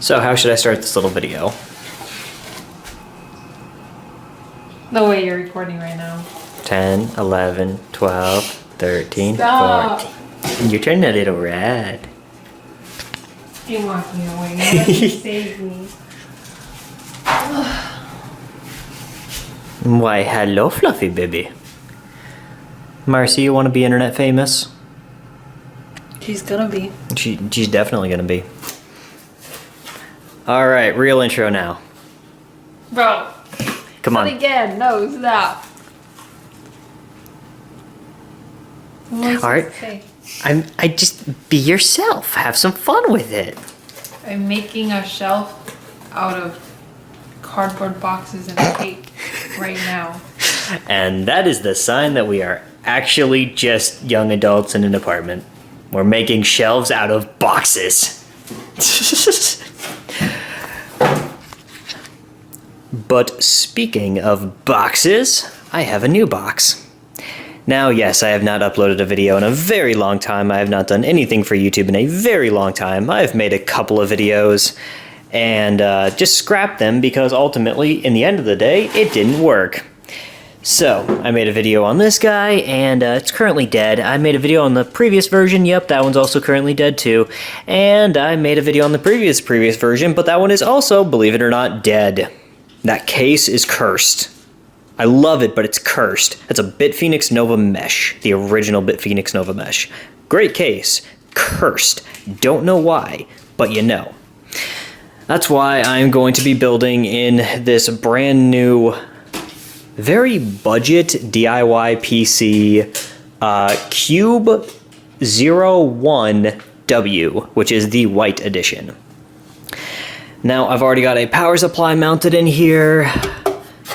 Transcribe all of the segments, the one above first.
So how should I start this little video? The way you're recording right now. 10, 11, 12, 13, Stop. 14. You're turning a little red. You're walking away. Now you save me. Why, hello, Fluffy baby. Marcy, you want to be internet famous? She's gonna be. She's definitely gonna be. All right, real intro now. Bro. Come on. Not again. No, stop. All right. I just be yourself. Have some fun with it. I'm making a shelf out of cardboard boxes and tape right now. And that is the sign that we are actually just young adults in an apartment. We're making shelves out of boxes. But speaking of boxes, I have a new box. Now, yes, I have not uploaded a video in a very long time. I have not done anything for YouTube in a very long time. I have made a couple of videos and just scrapped them because ultimately, in the end of the day, it didn't work. So, I made a video on this guy, and it's currently dead. I made a video on the previous version, yep, that one's also currently dead too. And I made a video on the previous version, but that one is also, believe it or not, dead. That case is cursed. I love it, but it's cursed. It's a BitPhoenix Nova Mesh, the original BitPhoenix Nova Mesh. Great case, cursed. Don't know why, but you know. That's why I'm going to be building in this brand new, very budget DIY PC Cube 01W, which is the white edition. Now, I've already got a power supply mounted in here.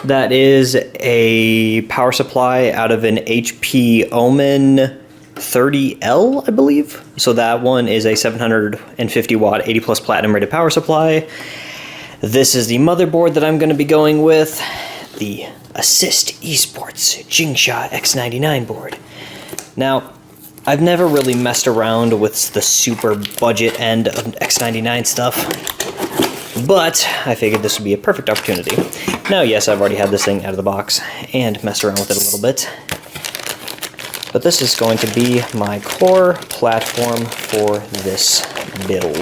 That is a power supply out of an HP Omen 30L, I believe. So that one is a 750 watt, 80 plus platinum rated power supply. This is the motherboard that I'm going to be going with. The Assist Esports Jingsha X99 board. Now, I've never really messed around with the super budget end of X99 stuff, but I figured this would be a perfect opportunity. Now, yes, I've already had this thing out of the box and messed around with it a little bit, but this is going to be my core platform for this build.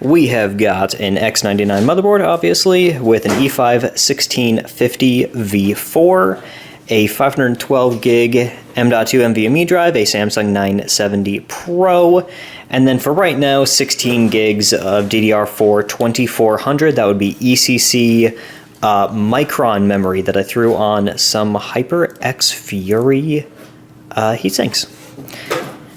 We have got an X99 motherboard, obviously, with an E5 1650 V4, a 512 gig M.2 NVMe drive, a Samsung 970 Pro, and then for right now, 16 gigs of DDR4 2400. That would be ECC Micron memory that I threw on some HyperX Fury heatsinks.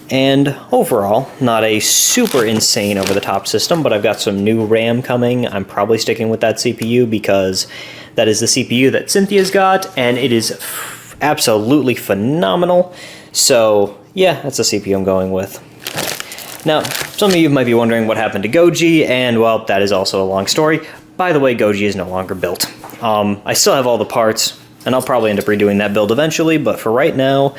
And overall, not a super insane over-the-top system, but I've got some new RAM coming. I'm probably sticking with that CPU because that is the CPU that Cynthia's got, and it is absolutely phenomenal. So, yeah, that's the CPU I'm going with. Now, some of you might be wondering what happened to Goji, and, well, that is also a long story. By the way, Goji is no longer built. I still have all the parts, and I'll probably end up redoing that build eventually, but for right now,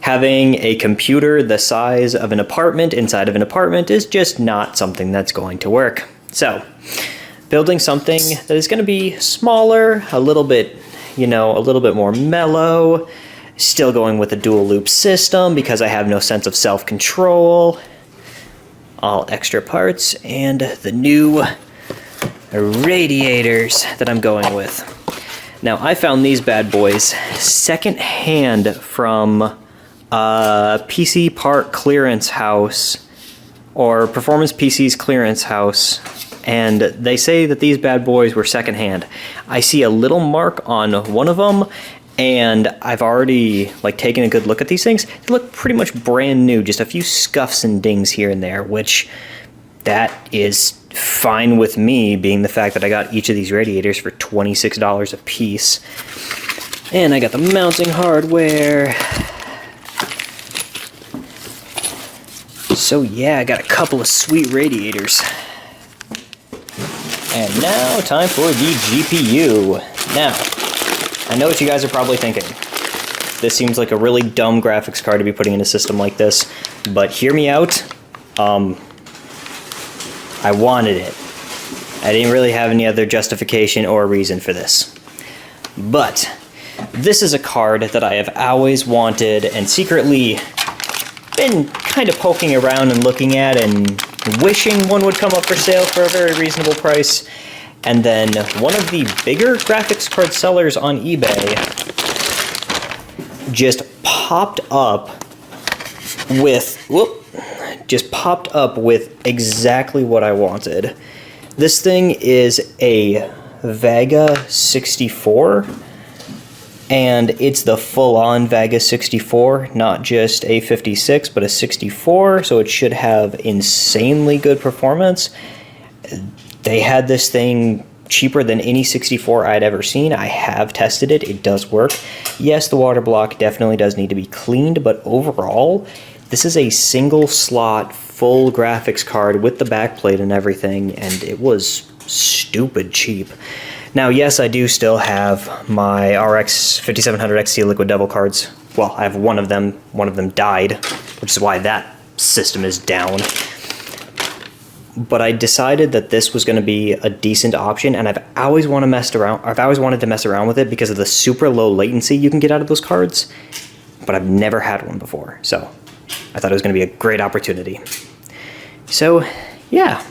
having a computer the size of an apartment inside of an apartment is just not something that's going to work. So, building something that is going to be smaller, a little bit, you know, a little bit more mellow, still going with a dual loop system because I have no sense of self-control, all extra parts, and the new radiators that I'm going with. Now, I found these bad boys secondhand from PC Part Clearance House, or Performance PC's Clearance House, and they say that these bad boys were secondhand. I see a little mark on one of them, and I've already taken a good look at these things. They look pretty much brand new, just a few scuffs and dings here and there, which that is fine with me, being the fact that I got each of these radiators for $26 a piece. And I got the mounting hardware. So yeah, I got a couple of sweet radiators. And now, time for the GPU. Now, I know what you guys are probably thinking. This seems like a really dumb graphics card to be putting in a system like this, but hear me out. I wanted it. I didn't really have any other justification or reason for this. But this is a card that I have always wanted and secretly been kind of poking around and looking at and wishing one would come up for sale for a very reasonable price. And then one of the bigger graphics card sellers on eBay just popped up with exactly what I wanted. This thing is a Vega 64, and it's the full-on Vega 64, not just a 56, but a 64, so it should have insanely good performance. They had this thing cheaper than any 64 I'd ever seen. I have tested it. It does work. Yes, the water block definitely does need to be cleaned, but overall, this is a single slot full graphics card with the backplate and everything, and it was stupid cheap. Now, yes, I do still have my RX 5700 XT Liquid Devil cards. Well, I have one of them. One of them died, which is why that system is down. But I decided that this was going to be a decent option, and I've always wanted to mess around with it because of the super low latency you can get out of those cards, but I've never had one before, so I thought it was going to be a great opportunity. So, yeah.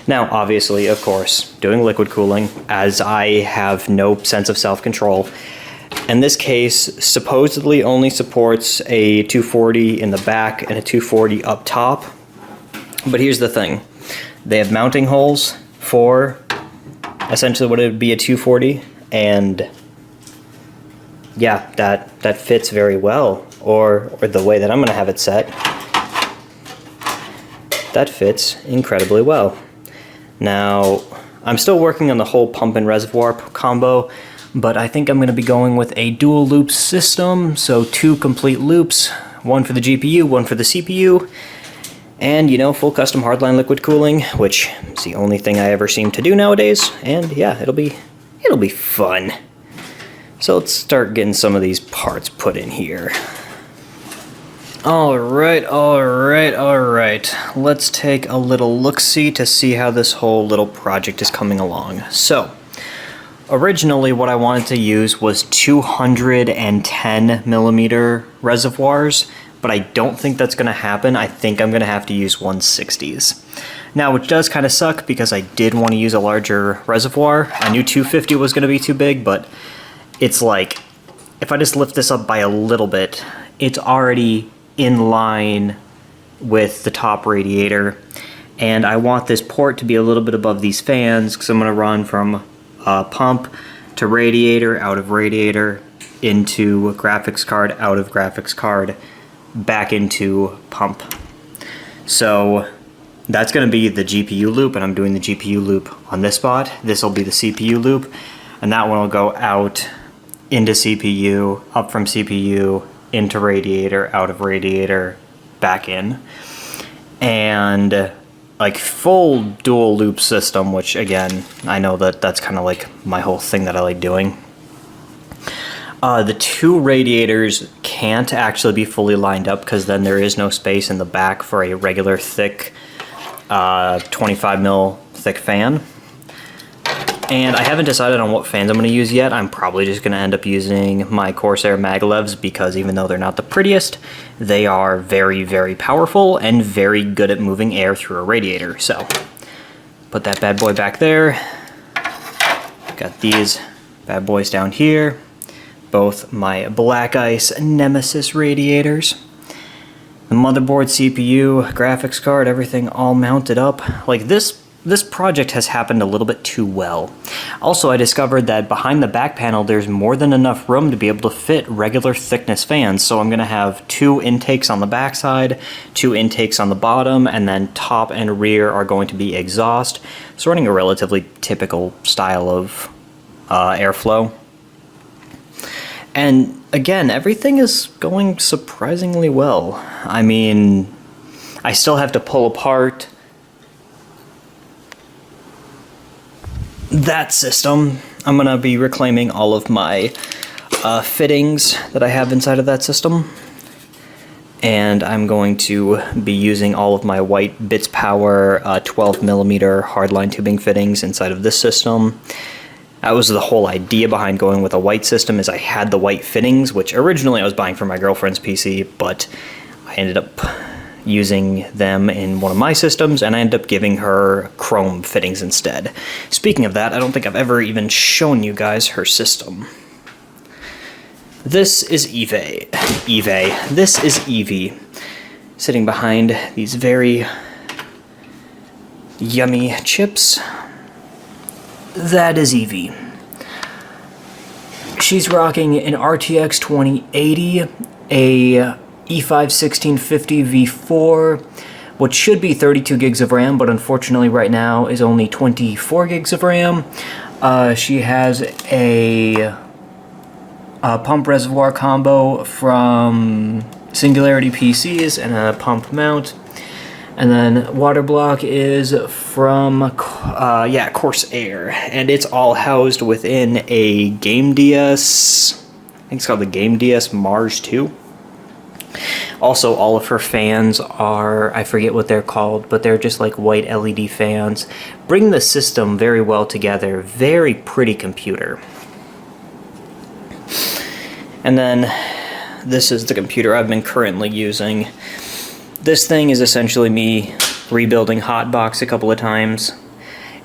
Now, obviously, of course, doing liquid cooling, as I have no sense of self-control. In this case, supposedly only supports a 240 in the back and a 240 up top. But here's the thing. They have mounting holes for essentially what it would be a 240, and yeah, that fits very well. Or the way that I'm going to have it set, that fits incredibly well. Now, I'm still working on the whole pump and reservoir combo, but I think I'm going to be going with a dual loop system, so 2 complete loops, one for the GPU, one for the CPU, and, you know, full custom hardline liquid cooling, which is the only thing I ever seem to do nowadays, and yeah, it'll be fun. So let's start getting some of these parts put in here. Alright, let's take a little look-see to see how this whole little project is coming along. So, originally what I wanted to use was 210 millimeter reservoirs, but I don't think that's going to happen. I think I'm going to have to use 160s. Now, which does kind of suck because I did want to use a larger reservoir. I knew 250 was going to be too big, but it's like, if I just lift this up by a little bit, it's already in line with the top radiator, and I want this port to be a little bit above these fans because I'm going to run from pump to radiator, out of radiator, into graphics card, out of graphics card, back into pump. So that's going to be the GPU loop, and I'm doing the GPU loop on this spot. This will be the CPU loop, and that one will go out into CPU, up from CPU, into radiator, out of radiator, back in. And like full dual loop system, which again, I know that that's kind of like my whole thing that I like doing. The 2 radiators can't actually be fully lined up because then there is no space in the back for a regular thick 25 mil thick fan. And I haven't decided on what fans I'm going to use yet. I'm probably just going to end up using my Corsair Maglevs because even though they're not the prettiest, they are very, very powerful and very good at moving air through a radiator. So, put that bad boy back there. Got these bad boys down here. Both my Black Ice Nemesis radiators. The motherboard, CPU, graphics card, everything all mounted up. Like this project has happened a little bit too well. Also, I discovered that behind the back panel there's more than enough room to be able to fit regular thickness fans, so I'm going to have 2 intakes on the back side, 2 intakes on the bottom, and then top and rear are going to be exhaust, so running a relatively typical style of airflow. And again, everything is going surprisingly well. I mean, I still have to pull apart that system. I'm going to be reclaiming all of my fittings that I have inside of that system. And I'm going to be using all of my white Bits Power 12mm hardline tubing fittings inside of this system. That was the whole idea behind going with a white system, is I had the white fittings, which originally I was buying for my girlfriend's PC, but I ended up using them in one of my systems, and I ended up giving her chrome fittings instead. Speaking of that, I don't think I've ever even shown you guys her system. This is This is Evie, sitting behind these very yummy chips. That is Evie. She's rocking an RTX 2080, a E5 1650 V4, which should be 32 gigs of RAM, but unfortunately right now is only 24 gigs of RAM. She has a pump reservoir combo from Singularity PCs and a pump mount. And then water block is from Corsair, and it's all housed within a Game DS. I think it's called the Game DS Mars 2. Also, all of her fans are, I forget what they're called, but they're just like white LED fans. Bring the system very well together. Very pretty computer. And then this is the computer I've been currently using. This thing is essentially me rebuilding Hotbox a couple of times.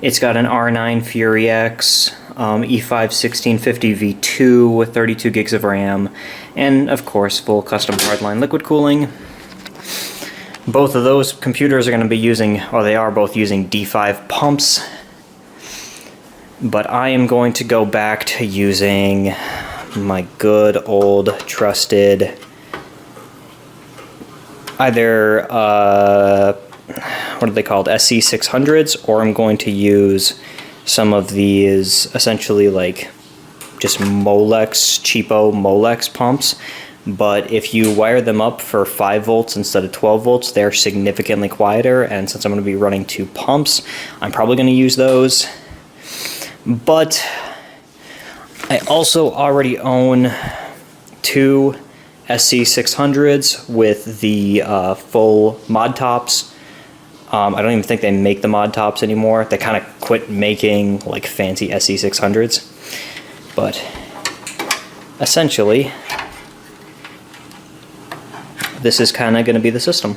It's got an R9 Fury X, E5 1650 V2 with 32 gigs of RAM, and of course full custom hardline liquid cooling. Both of those computers are going to be using, or they are both using D5 pumps, but I am going to go back to using my good old trusted either what are they called, SC600s, or I'm going to use some of these essentially like just Molex, cheapo Molex pumps, but if you wire them up for 5 volts instead of 12 volts, they're significantly quieter, and since I'm going to be running 2 pumps, I'm probably going to use those. But I also already own 2 SC600s with the full mod tops. I don't even think they make the mod tops anymore. They kind of quit making like fancy SC600s. But essentially, this is kind of going to be the system.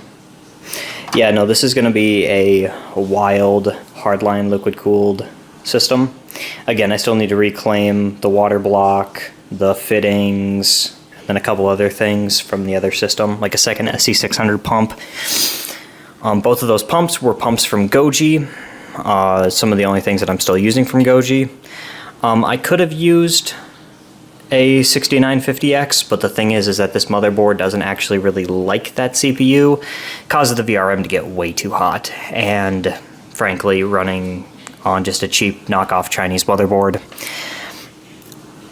Yeah, no, this is going to be a wild hardline liquid cooled system. Again, I still need to reclaim the water block, the fittings, and a couple other things from the other system, like a second SC600 pump. Both of those pumps were pumps from Goji. Some of the only things that I'm still using from Goji. I could have used a 6950X, but the thing is that this motherboard doesn't actually really like that CPU. Causes the VRM to get way too hot, and frankly, running on just a cheap knockoff Chinese motherboard,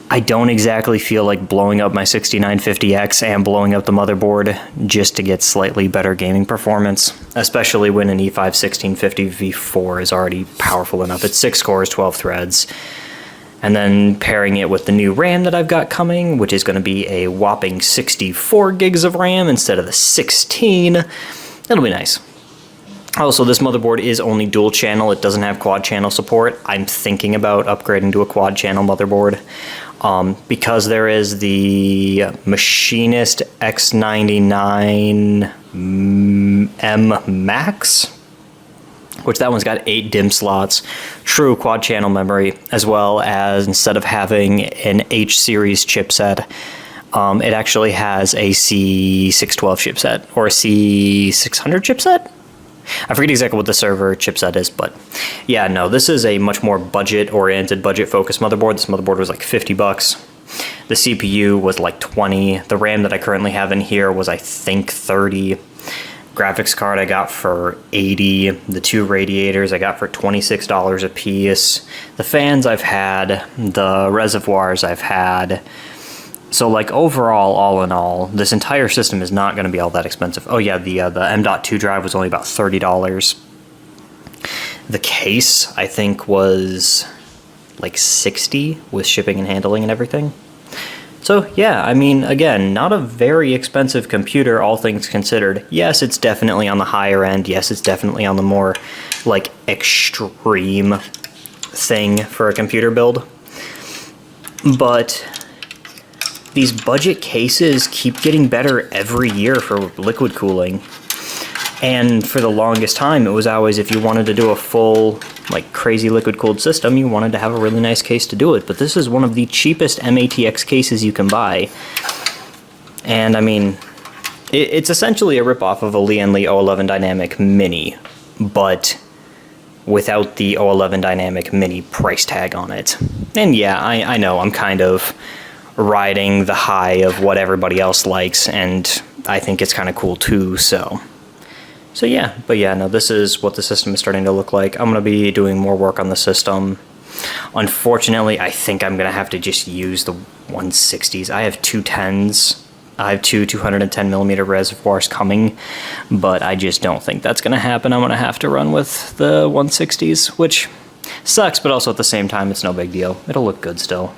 I don't exactly feel like blowing up my 6950X and blowing up the motherboard just to get slightly better gaming performance, especially when an E5 1650 V4 is already powerful enough. It's 6 cores, 12 threads. And then pairing it with the new RAM that I've got coming, which is going to be a whopping 64 gigs of RAM instead of the 16, it'll be nice. Also, this motherboard is only dual channel. It doesn't have quad channel support. I'm thinking about upgrading to a quad channel motherboard. Because there is the Machinist X99 M Max, which that one's got 8 DIMM slots, true quad channel memory, as well as instead of having an H series chipset, it actually has a C612 chipset or a C600 chipset. I forget exactly what the server chipset is, but yeah, no, this is a much more budget-oriented, budget-focused motherboard. This motherboard was like 50 bucks. The CPU was like 20. The RAM that I currently have in here was, I think, 30. Graphics card I got for 80. The 2 radiators I got for $26 a piece. The fans I've had, the reservoirs I've had. So, like, overall, all in all, this entire system is not going to be all that expensive. Oh, yeah, the M.2 drive was only about $30. The case, I think, was like $60 with shipping and handling and everything. So yeah, I mean, again, not a very expensive computer, all things considered. Yes, it's definitely on the higher end. Yes, it's definitely on the more, like, extreme thing for a computer build. But these budget cases keep getting better every year for liquid cooling. And for the longest time, it was always, if you wanted to do a full, like, crazy liquid-cooled system, you wanted to have a really nice case to do it. But this is one of the cheapest matx cases you can buy. And, I mean, it's essentially a ripoff of a Lienli 011 Dynamic Mini, but without the 011 Dynamic Mini price tag on it. And yeah, I know, I'm kind of riding the high of what everybody else likes, and I think it's kind of cool too, So yeah, but yeah, no, this is what the system is starting to look like. I'm going to be doing more work on the system. Unfortunately, I think I'm going to have to just use the 160s. I have two 10s. I have two 210mm reservoirs coming, but I just don't think that's going to happen. I'm going to have to run with the 160s, which sucks, but also at the same time, it's no big deal. It'll look good still.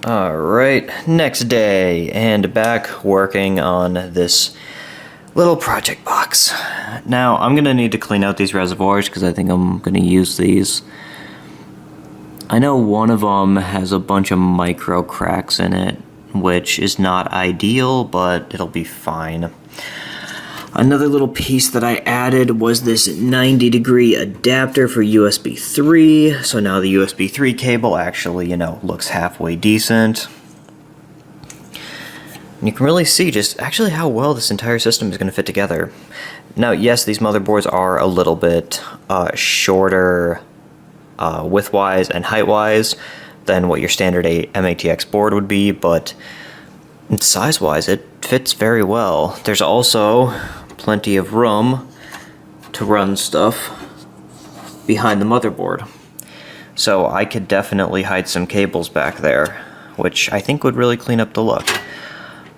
Alright, next day, and back working on this little project box. Now, I'm going to need to clean out these reservoirs because I think I'm going to use these. I know one of them has a bunch of micro cracks in it, which is not ideal, but it'll be fine. Another little piece that I added was this 90-degree adapter for USB 3. So now the USB 3 cable actually, looks halfway decent. And you can really see just actually how well this entire system is going to fit together. Now, yes, these motherboards are a little bit shorter width-wise and height-wise than what your standard matx board would be, but size-wise, it fits very well. There's also plenty of room to run stuff behind the motherboard. So I could definitely hide some cables back there, which I think would really clean up the look.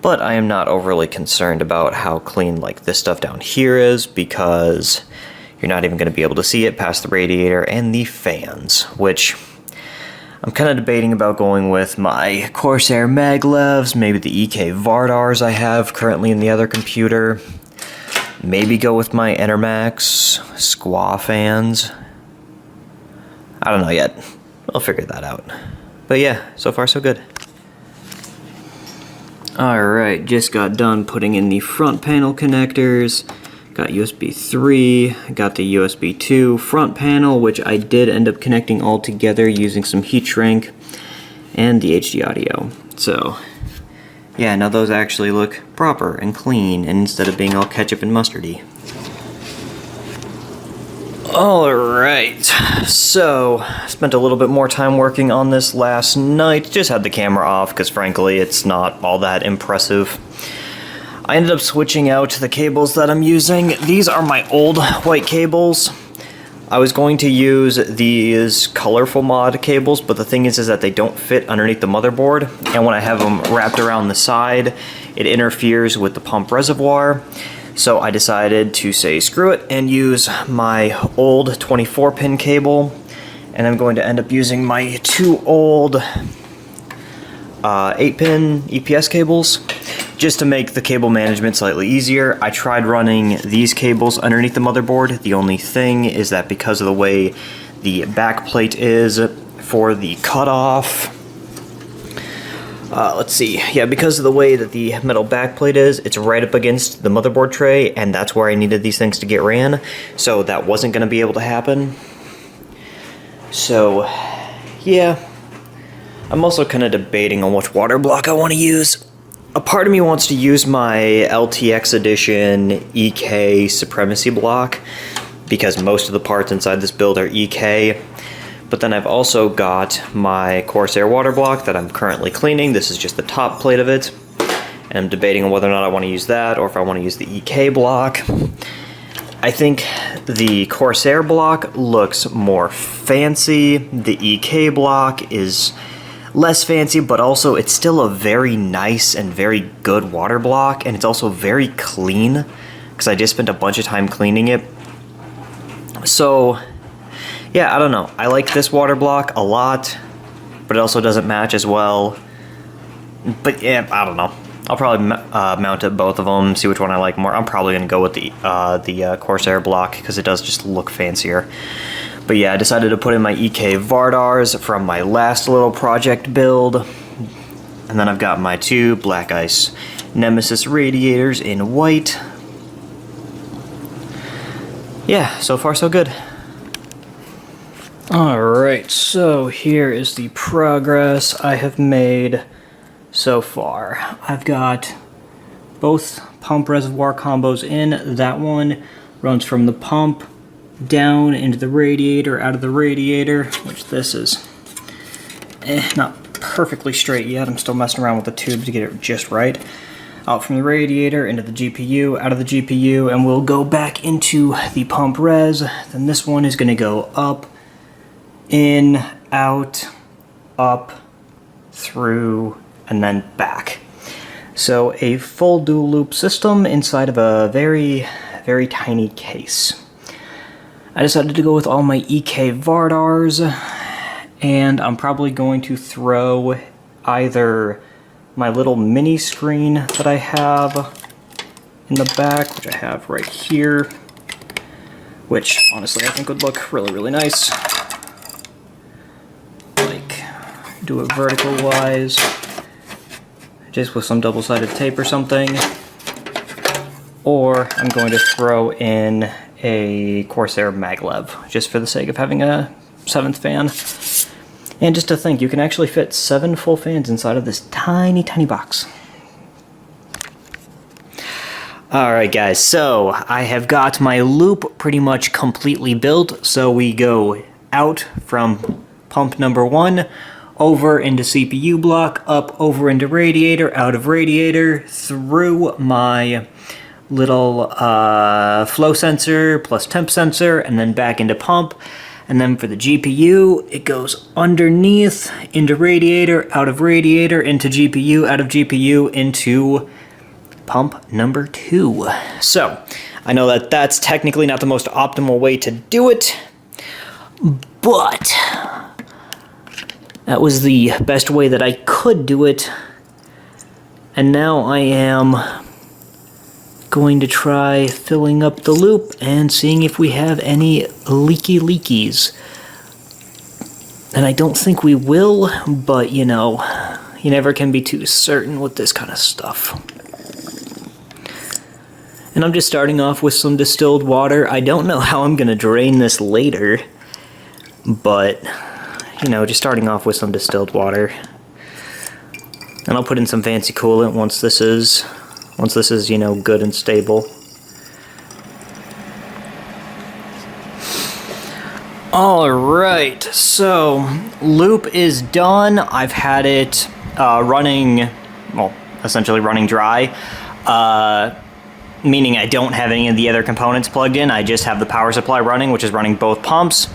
But I am not overly concerned about how clean like this stuff down here is, because you're not even going to be able to see it past the radiator and the fans, which I'm kind of debating about going with my Corsair maglevs, maybe the EK Vardars I have currently in the other computer. Maybe go with my Enermax Squaw fans. I don't know yet. I'll figure that out. But yeah, so far so good. Alright, just got done putting in the front panel connectors. Got USB 3, got the USB 2 front panel, which I did end up connecting all together using some heat shrink, and the HD audio. So yeah, now those actually look proper and clean, and instead of being all ketchup and mustardy. Alright, so spent a little bit more time working on this last night. Just had the camera off because frankly it's not all that impressive. I ended up switching out the cables that I'm using. These are my old white cables. I was going to use these colorful mod cables, but the thing is that they don't fit underneath the motherboard, and when I have them wrapped around the side, it interferes with the pump reservoir. So I decided to say screw it and use my old 24-pin cable, and I'm going to end up using my two old 8-pin EPS cables, just to make the cable management slightly easier. I tried running these cables underneath the motherboard. The only thing is that because of the way the back plate is for the cutoff, let's see, yeah, because of the way that the metal back plate is, it's right up against the motherboard tray, and that's where I needed these things to get ran, so that wasn't going to be able to happen. So, yeah, I'm also kind of debating on which water block I want to use. A part of me wants to use my LTX edition EK Supremacy block, because most of the parts inside this build are EK. But then I've also got my Corsair water block that I'm currently cleaning. This is just the top plate of it. And I'm debating on whether or not I want to use that, or if I want to use the EK block. I think the Corsair block looks more fancy. The EK block is less fancy, but also it's still a very nice and very good water block, and it's also very clean because I just spent a bunch of time cleaning it. So yeah, I don't know, I like this water block a lot. but it also doesn't match as well. But yeah, I don't know. I'll probably mount up both of them, see which one I like more. I'm probably going to go with the Corsair block because it does just look fancier. But yeah, I decided to put in my EK Vardars from my last little project build. And then I've got my 2 Black Ice Nemesis radiators in white. Yeah, so far so good. Alright, so here is the progress I have made so far. I've got both pump reservoir combos in. That one runs from the pump down into the radiator, out of the radiator, which this is not perfectly straight yet. I'm still messing around with the tube to get it just right. Out from the radiator, into the GPU, out of the GPU, and we'll go back into the pump res. Then this one is going to go up, in, out, up, through, and then back. So a full dual loop system inside of a very, very tiny case. I decided to go with all my EK Vardars, and I'm probably going to throw either my little mini screen that I have in the back, which I have right here, which honestly I think would look really, really nice. Like, do it vertical wise, just with some double-sided tape or something. Or I'm going to throw in a Corsair maglev, just for the sake of having a 7th fan. And just to think, you can actually fit 7 full fans inside of this tiny, tiny box. Alright guys, so I have got my loop pretty much completely built. So we go out from pump number 1, over into CPU block, up over into radiator, out of radiator, through my little flow sensor plus temp sensor, and then back into pump. And then for the GPU, it goes underneath, into radiator, out of radiator, into GPU, out of GPU, into pump number 2. So, I know that that's technically not the most optimal way to do it, but that was the best way that I could do it. And now I am going to try filling up the loop and seeing if we have any leakies. And I don't think we will, but you know, you never can be too certain with this kind of stuff. And I'm just starting off with some distilled water. I don't know how I'm gonna drain this later, but you know, just starting off with some distilled water. And I'll put in some fancy coolant once this is, you know, good and stable. Alright, so loop is done. I've had it running, well, essentially running dry. Meaning I don't have any of the other components plugged in. I just have the power supply running, which is running both pumps.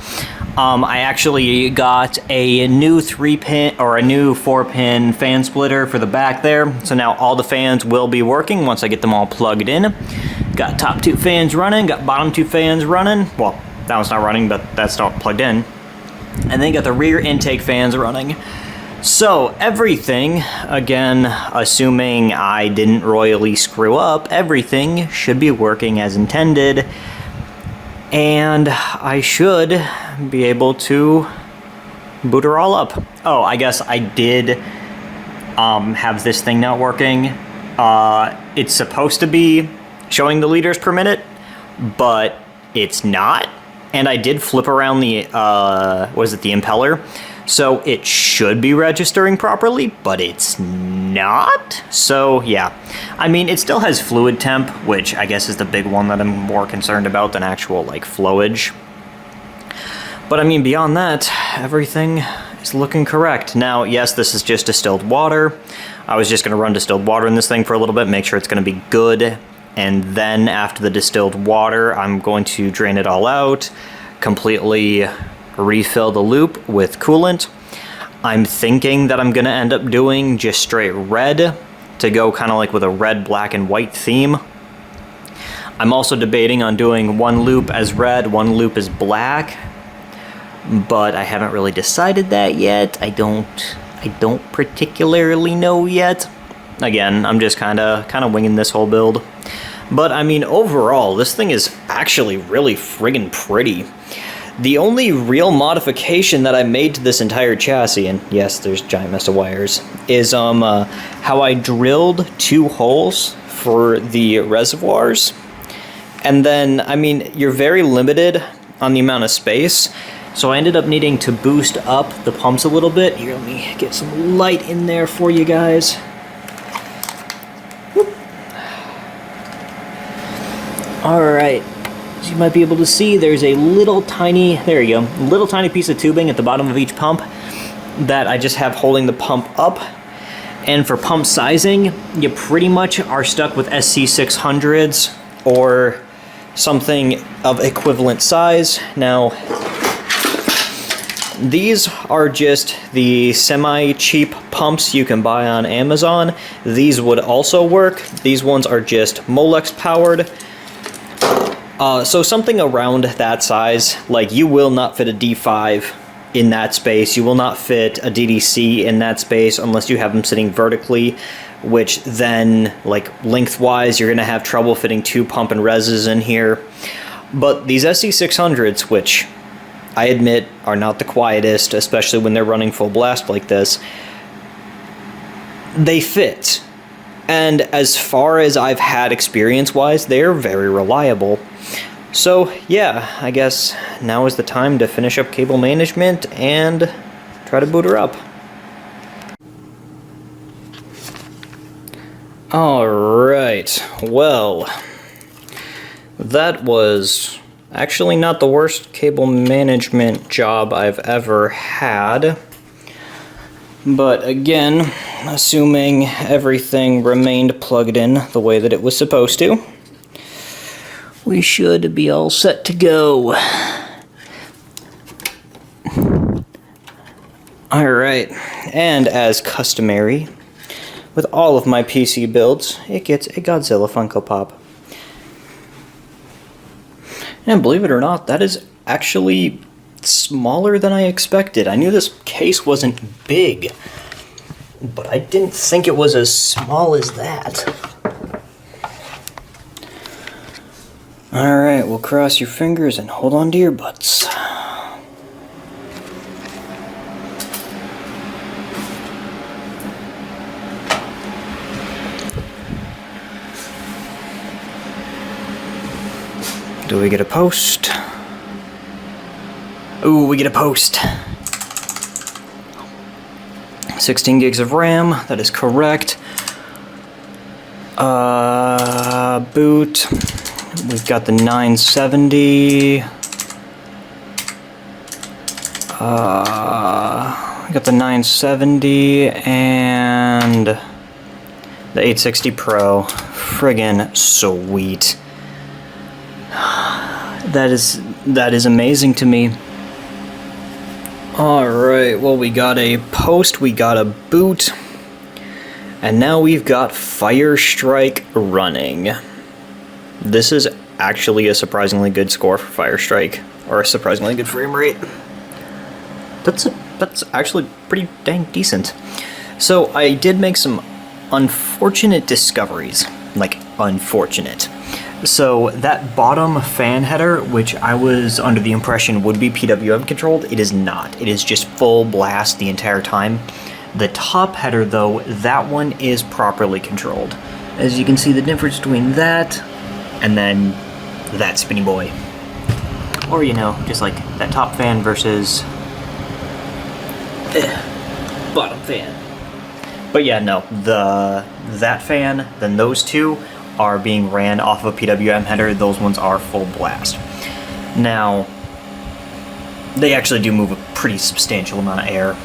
I actually got a new 3-pin or a new 4-pin fan splitter for the back there. So now all the fans will be working once I get them all plugged in. Got top 2 fans running, got bottom 2 fans running. Well, that one's not running, but that's not plugged in. And then got the rear intake fans running. So everything, again, assuming I didn't royally screw up, everything should be working as intended. And I should be able to boot her all up. Oh, I guess I did have this thing not working. It's supposed to be showing the liters per minute, but it's not. And I did flip around the, the impeller. So it should be registering properly, but it's not. So yeah, I mean, it still has fluid temp, which I guess is the big one that I'm more concerned about than actual like flowage. But I mean, beyond that, everything is looking correct. Now, yes, this is just distilled water. I was just gonna run distilled water in this thing for a little bit, make sure it's gonna be good. And then after the distilled water, I'm going to drain it all out, completely refill the loop with coolant. I'm thinking that I'm gonna end up doing just straight red to go kind of like with a red, black, and white theme. I'm also debating on doing one loop as red, one loop as black. but I haven't really decided that yet. I don't particularly know yet. Again, I'm just kind of winging this whole build. But I mean, overall, this thing is actually really friggin' pretty. The only real modification that I made to this entire chassis, and yes, there's a giant mess of wires, is how I drilled 2 holes for the reservoirs. And then, I mean, you're very limited on the amount of space, so I ended up needing to boost up the pumps a little bit. Here, let me get some light in there for you guys. Alright, as you might be able to see, there's a little tiny, there you go, little tiny piece of tubing at the bottom of each pump that I just have holding the pump up. And for pump sizing, you pretty much are stuck with SC600s or something of equivalent size. Now, these are just the semi-cheap pumps you can buy on Amazon. These would also work. These ones are just Molex powered. So something around that size, like you will not fit a D5 in that space. You will not fit a DDC in that space unless you have them sitting vertically, which then, like, lengthwise, you're going to have trouble fitting 2 pump and reses in here. But these SC600s, which I admit are not the quietest, especially when they're running full blast like this, they fit. And as far as I've had experience-wise, they're very reliable. So yeah, I guess now is the time to finish up cable management and try to boot her up. Alright, well, that was actually not the worst cable management job I've ever had. But again, assuming everything remained plugged in the way that it was supposed to, we should be all set to go. Alright, and as customary, with all of my PC builds, it gets a Godzilla Funko Pop. And believe it or not, that is actually smaller than I expected. I knew this case wasn't big, but I didn't think it was as small as that. Alright, we'll cross your fingers and hold on to your butts. Do we get a post? Ooh, we get a post. 16 gigs of RAM, that is correct. Boot. We've got the 970. We got the 970 and the 860 Pro. Friggin' sweet. That is amazing to me. Alright, well, we got a post, we got a boot, and now we've got Fire Strike running. This is actually a surprisingly good score for Fire Strike, or a surprisingly good frame rate. That's actually pretty dang decent. So I did make some unfortunate discoveries, like unfortunate. So that bottom fan header, which I was under the impression would be PWM controlled, it is not. It is just full blast the entire time. The top header though, that one is properly controlled. As you can see the difference between that and then that spinny boy. Or, you know, just like that top fan versus bottom fan. But yeah, no, that fan, then those two are being ran off of a PWM header. Those ones are full blast. Now, they actually do move a pretty substantial amount of air.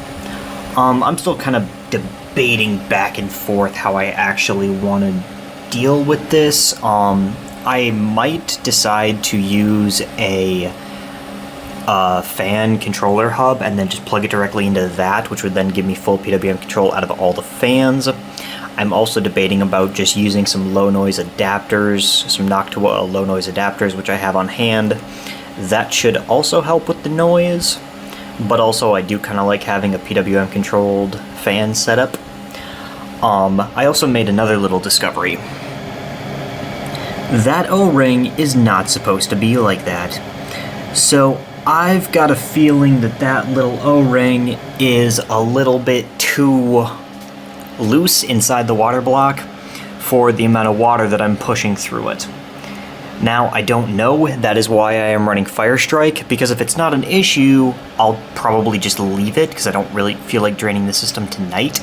I'm still kind of debating back and forth how I actually want to deal with this. I might decide to use a fan controller hub and then just plug it directly into that, which would then give me full PWM control out of all the fans. I'm also debating about just using some low noise adapters, some Noctua low noise adapters, which I have on hand. That should also help with the noise. but also I do kind of like having a PWM controlled fan setup. I also made another little discovery. That O-ring is not supposed to be like that. So I've got a feeling that that little O-ring is a little bit too loose inside the water block for the amount of water that I'm pushing through it. Now, I don't know, that is why I am running Fire Strike, because if it's not an issue, I'll probably just leave it, because I don't really feel like draining the system tonight.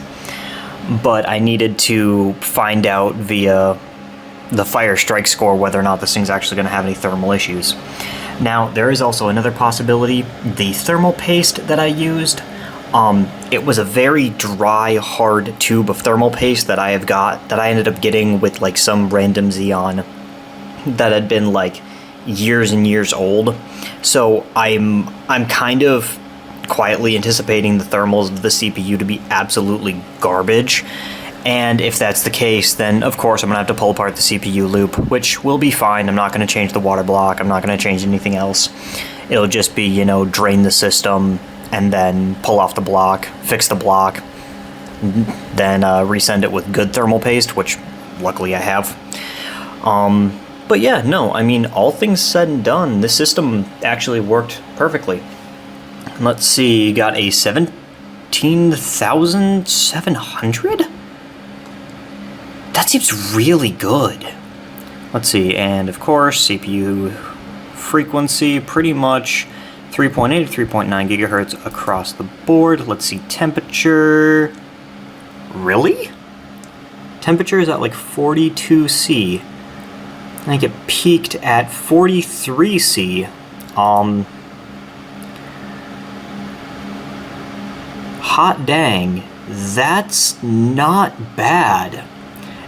But I needed to find out via the Fire Strike score whether or not this thing's actually going to have any thermal issues. Now, there is also another possibility. The thermal paste that I used, it was a very dry, hard tube of thermal paste that I ended up getting with like some random Xeon that had been like years and years old. So I'm kind of quietly anticipating the thermals of the CPU to be absolutely garbage. And if that's the case, then of course I'm gonna have to pull apart the CPU loop, which will be fine. I'm not gonna change the water block. I'm not gonna change anything else. It'll just be, you know, drain the system and then pull off the block, fix the block, then resend it with good thermal paste, which luckily I have. But yeah, no, I mean, all things said and done, this system actually worked perfectly. Let's see, got a 17,700? That seems really good. Let's see, and of course, CPU frequency, pretty much 3.8 to 3.9 gigahertz across the board. Let's see, temperature. Really? Temperature is at like 42°C. I think it peaked at 43°C. Hot dang, that's not bad.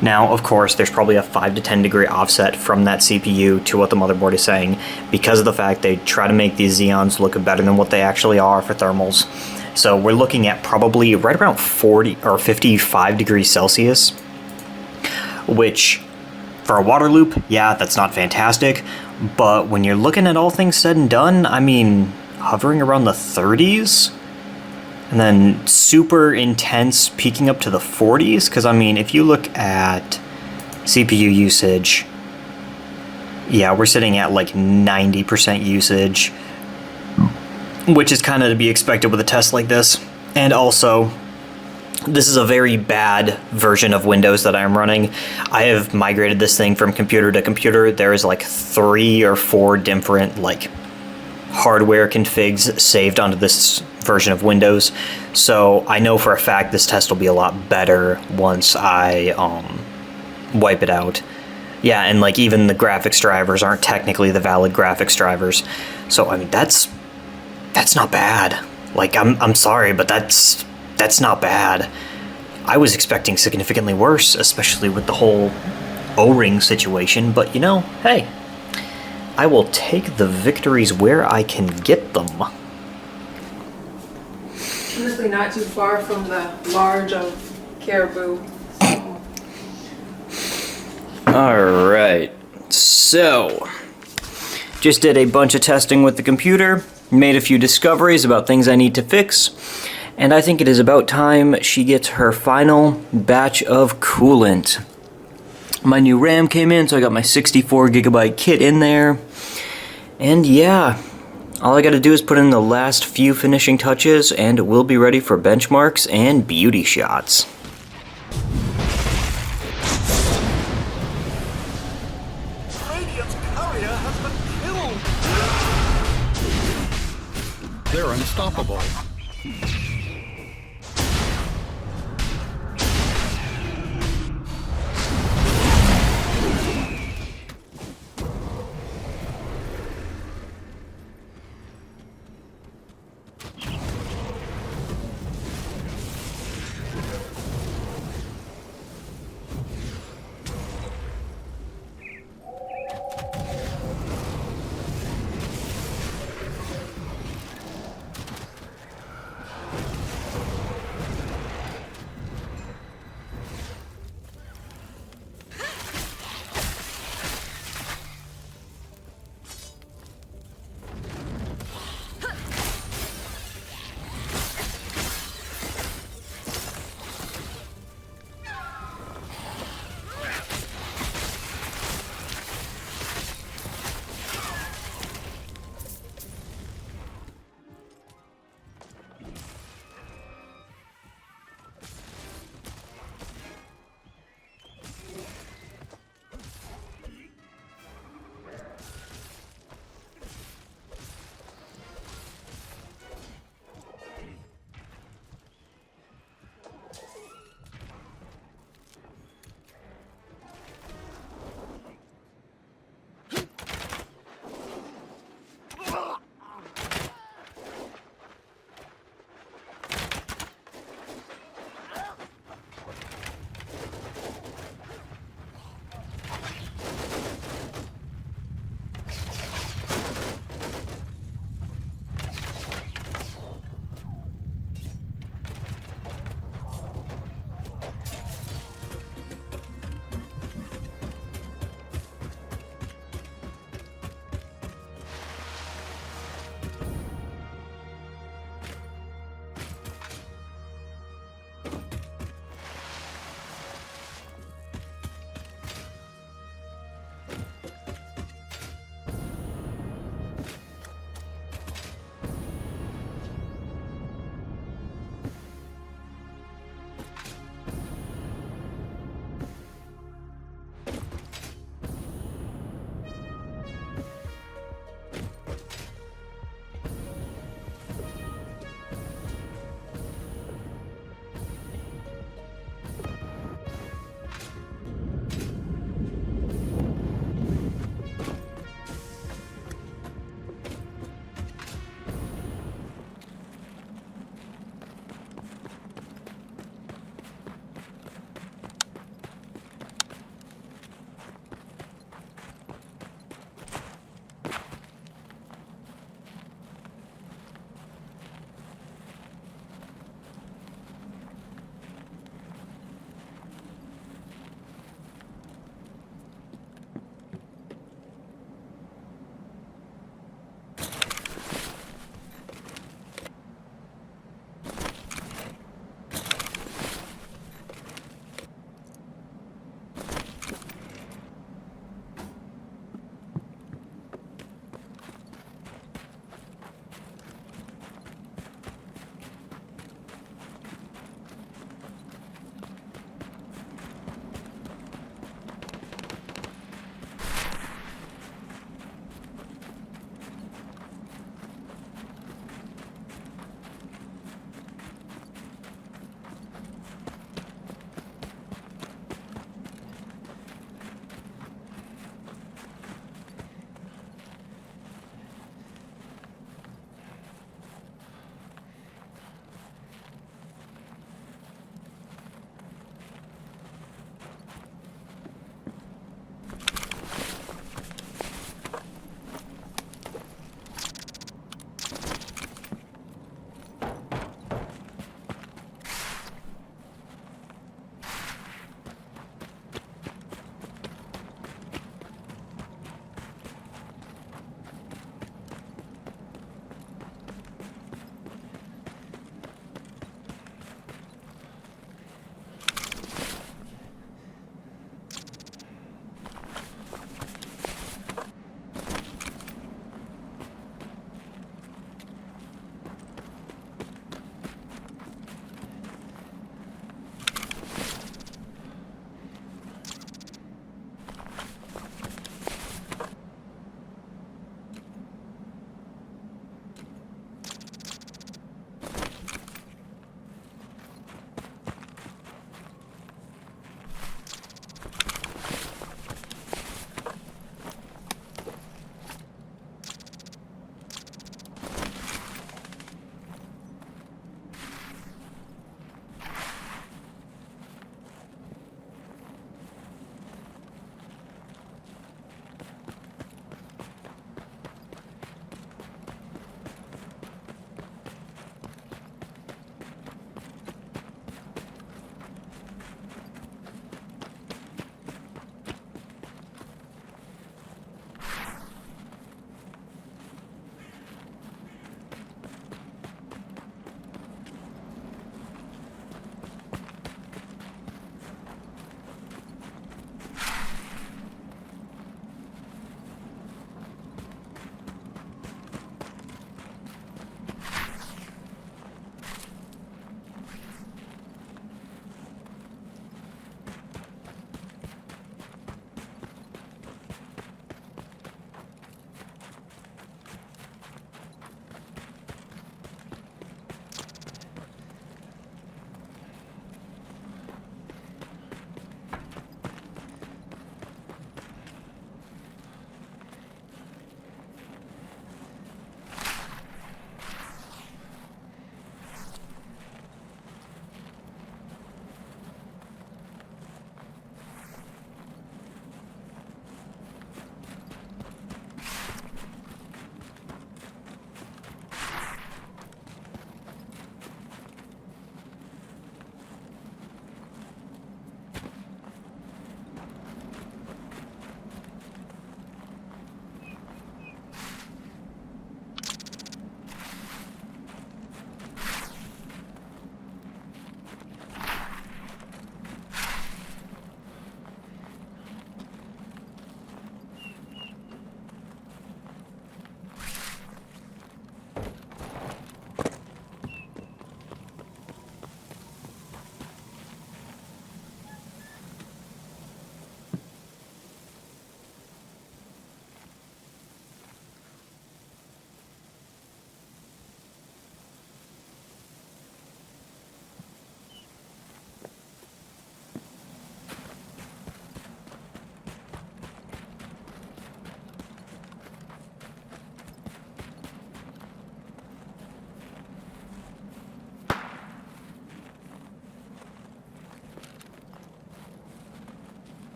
Now, of course, there's probably a 5 to 10 degree offset from that CPU to what the motherboard is saying because of the fact they try to make these Xeons look better than what they actually are for thermals. So we're looking at probably right around 40 or 55 degrees Celsius, which for a water loop, yeah, that's not fantastic. But when you're looking at all things said and done, I mean, hovering around the 30s, and then super intense peaking up to the 40s, because I mean, if you look at CPU usage, yeah, we're sitting at like 90% usage, which is kind of to be expected with a test like this. And also, this is a very bad version of Windows that I'm running. I have migrated this thing from computer to computer. There is like 3 or 4 different like hardware configs saved onto this version of Windows. So I know for a fact this test will be a lot better once I wipe it out. Yeah, and like even the graphics drivers aren't technically the valid graphics drivers. So I mean that's not bad. Like I'm sorry, but that's not bad. I was expecting significantly worse, especially with the whole O-ring situation, but you know, hey, I will take the victories where I can get them. Honestly, not too far from the large of Caribou. Alright, so just did a bunch of testing with the computer, made a few discoveries about things I need to fix, and I think it is about time she gets her final batch of coolant. My new RAM came in, so I got my 64 gigabyte kit in there. And yeah, all I gotta do is put in the last few finishing touches and we'll be ready for benchmarks and beauty shots. Radiant's courier has been killed! They're unstoppable.